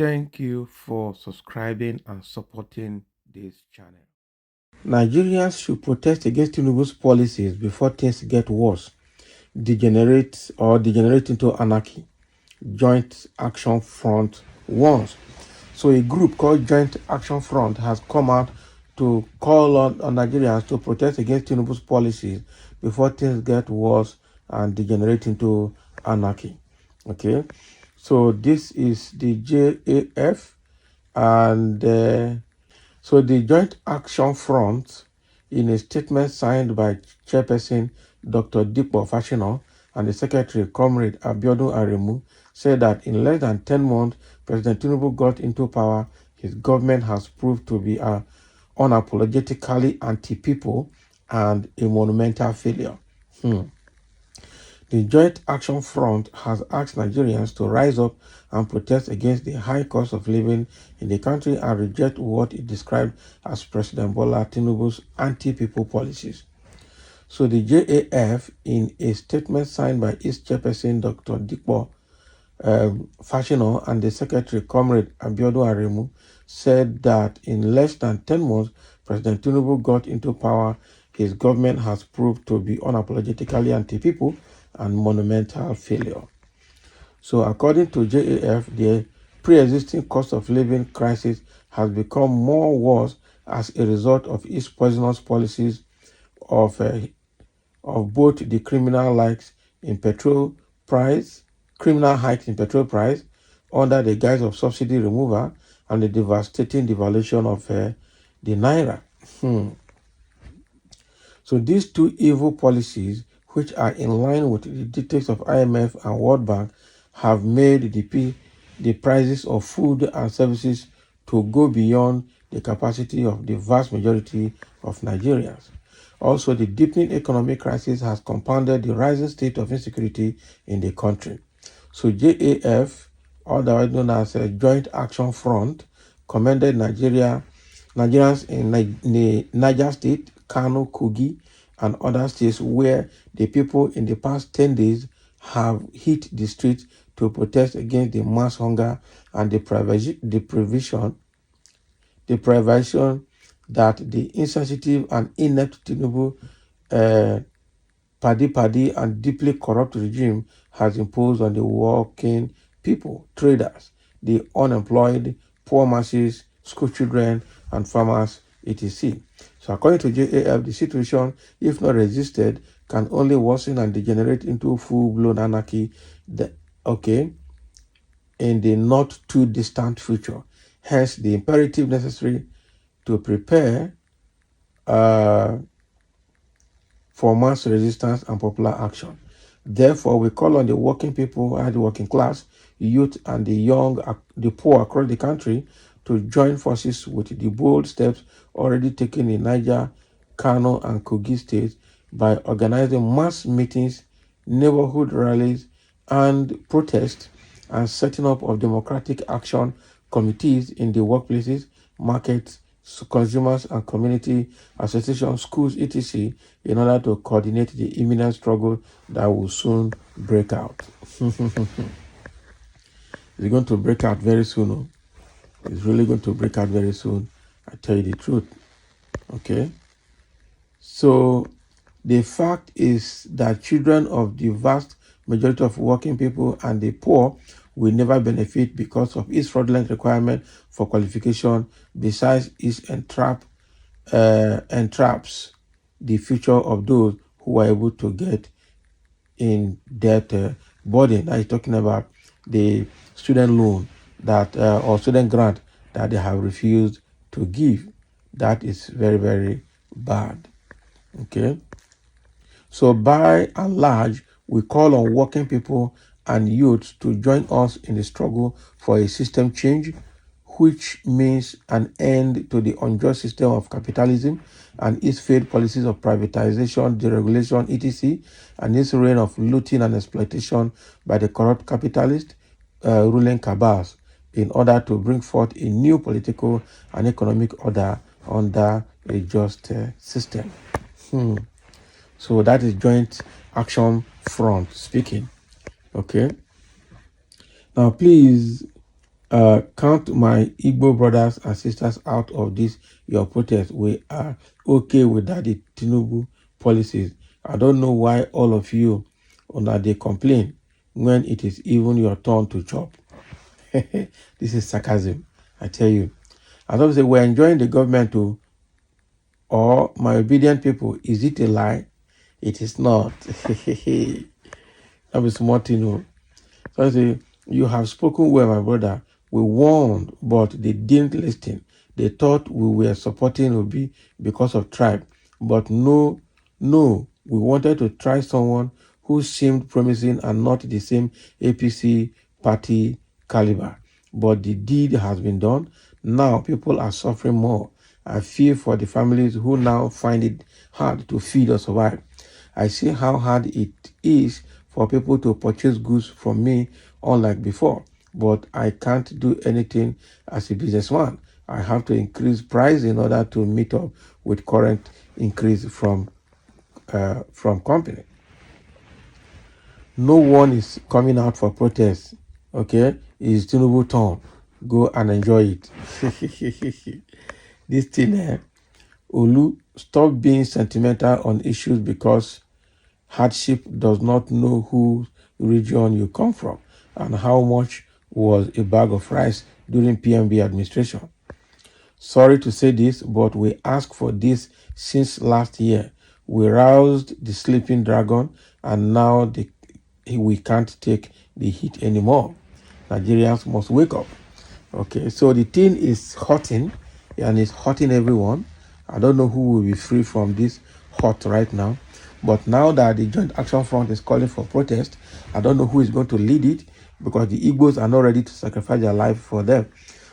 Thank you for subscribing and supporting this channel. Nigerians should protest against Tinubu's policies before things get worse, degenerate into anarchy. Joint Action Front warns. So a group called Joint Action Front has come out to call on Nigerians to protest against Tinubu's policies before things get worse and degenerate into anarchy. Okay, so this is the JAF, and so the Joint Action Front, in a statement signed by Chairperson Dr. Dipo Fashino and the Secretary Comrade Abiodun Aremu, said that in less than 10 months President Tinubu got into power, his government has proved to be unapologetically anti-people and a monumental failure. The Joint Action Front has asked Nigerians to rise up and protest against the high cost of living in the country and reject what it described as President Bola Tinubu's anti-people policies. So the JAF, in a statement signed by its chairperson Dr. Dipo Fashino and the Secretary Comrade Abiodun Aremu, said that in less than 10 months President Tinubu got into power, his government has proved to be unapologetically anti-people and monumental failure. So according to JAF, the pre-existing cost of living crisis has become more worse as a result of its poisonous policies of both the criminal hikes in petrol price under the guise of subsidy removal and the devastating devaluation of the naira. So these two evil policies, which are in line with the dictates of IMF and World Bank, have made the prices of food and services to go beyond the capacity of the vast majority of Nigerians. Also, the deepening economic crisis has compounded the rising state of insecurity in the country. So JAF, otherwise known as a Joint Action Front, commended Nigerians in Niger State, Kano, Kogi, and other states where the people in the past 10 days have hit the streets to protest against the mass hunger and the privation that the insensitive and inept Tinubu paddy and deeply corrupt regime has imposed on the working people, traders, the unemployed, poor masses, school children, and farmers, etc. So according to JAF, the situation, if not resisted, can only worsen and degenerate into full-blown anarchy, in the not too distant future. Hence, the imperative necessary to prepare for mass resistance and popular action. Therefore, we call on the working people and the working class, youth, and the poor across the country to join forces with the bold steps already taken in Niger, Kano, and Kogi states by organizing mass meetings, neighborhood rallies, and protests, and setting up of democratic action committees in the workplaces, markets, consumers and community associations, schools, etc., in order to coordinate the imminent struggle that will soon break out. It's going to break out very soon. Oh. It's really going to break out very soon. I tell you the truth. Okay? So the fact is that children of the vast majority of working people and the poor will never benefit because of its fraudulent requirement for qualification. Besides, it entraps the future of those who are able to get in that burden. Now he's talking about the student loan that or student grant that they have refused to give. That is very, very bad. Okay. So by and large, we call on working people and youth to join us in the struggle for a system change, which means an end to the unjust system of capitalism and its failed policies of privatization, deregulation, etc., and its reign of looting and exploitation by the corrupt capitalist ruling cabals in order to bring forth a new political and economic order under a just system. So that is Joint Action Front speaking. Okay. Now, please, Count my Igbo brothers and sisters out of this your protest. We are okay with Daddy Tinubu policies. I don't know why all of you they complain when it is even your turn to chop. This is sarcasm, I tell you. As I say, we're enjoying the government too, or my obedient people. Is it a lie? It is not. That was smart, you know. So I say, you have spoken well, my brother. We warned, but they didn't listen. They thought we were supporting Obi because of tribe. But no, we wanted to try someone who seemed promising and not the same APC party caliber. But the deed has been done. Now people are suffering more. I fear for the families who now find it hard to feed or survive. I see how hard it is for people to purchase goods from me, unlike before. But I can't do anything as a businessman. I have to increase price in order to meet up with current increase from company. No one is coming out for protest. Okay, it's Tinubu turn. Go and enjoy it. This thing, Olu, stop being sentimental on issues because hardship does not know whose region you come from and how much was a bag of rice during PMB administration. Sorry to say this, but we asked for this since last year. We roused the sleeping dragon, and now we can't take the heat anymore. Nigerians must wake up. Okay, so the thing is hurting, and it's hurting everyone. I don't know who will be free from this hurt right now. But now that the Joint Action Front is calling for protest, I don't know who is going to lead it because the Igbos are not ready to sacrifice their life for them.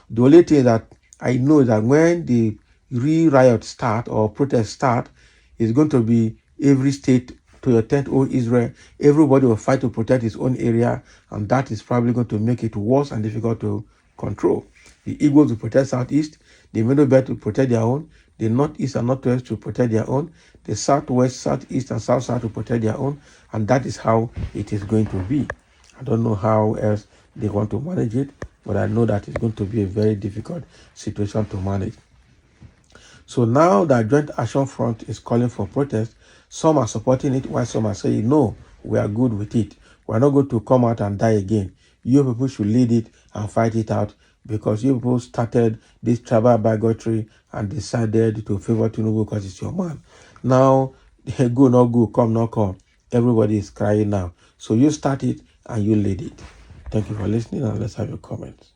The only thing that I know is that when the real riot start or protest start, it's going to be every state to your tent, oh Israel, everybody will fight to protect his own area, and that is probably going to make it worse and difficult to control. The Igbos will protect Southeast, the Middle Belt to protect their own, the Northeast and Northwest to protect their own, the Southwest, Southeast, and South to protect their own, and that is how it is going to be. I don't know how else they want to manage it, but I know that it's going to be a very difficult situation to manage. So now that Joint Action Front is calling for protest, some are supporting it while some are saying, no, we are good with it. We're not going to come out and die again. You people should lead it and fight it out because you people started this tribal bigotry and decided to favor Tinubu because it's your man. Now, go, not go, come, not come. Everybody is crying now. So you start it and you lead it. Thank you for listening and let's have your comments.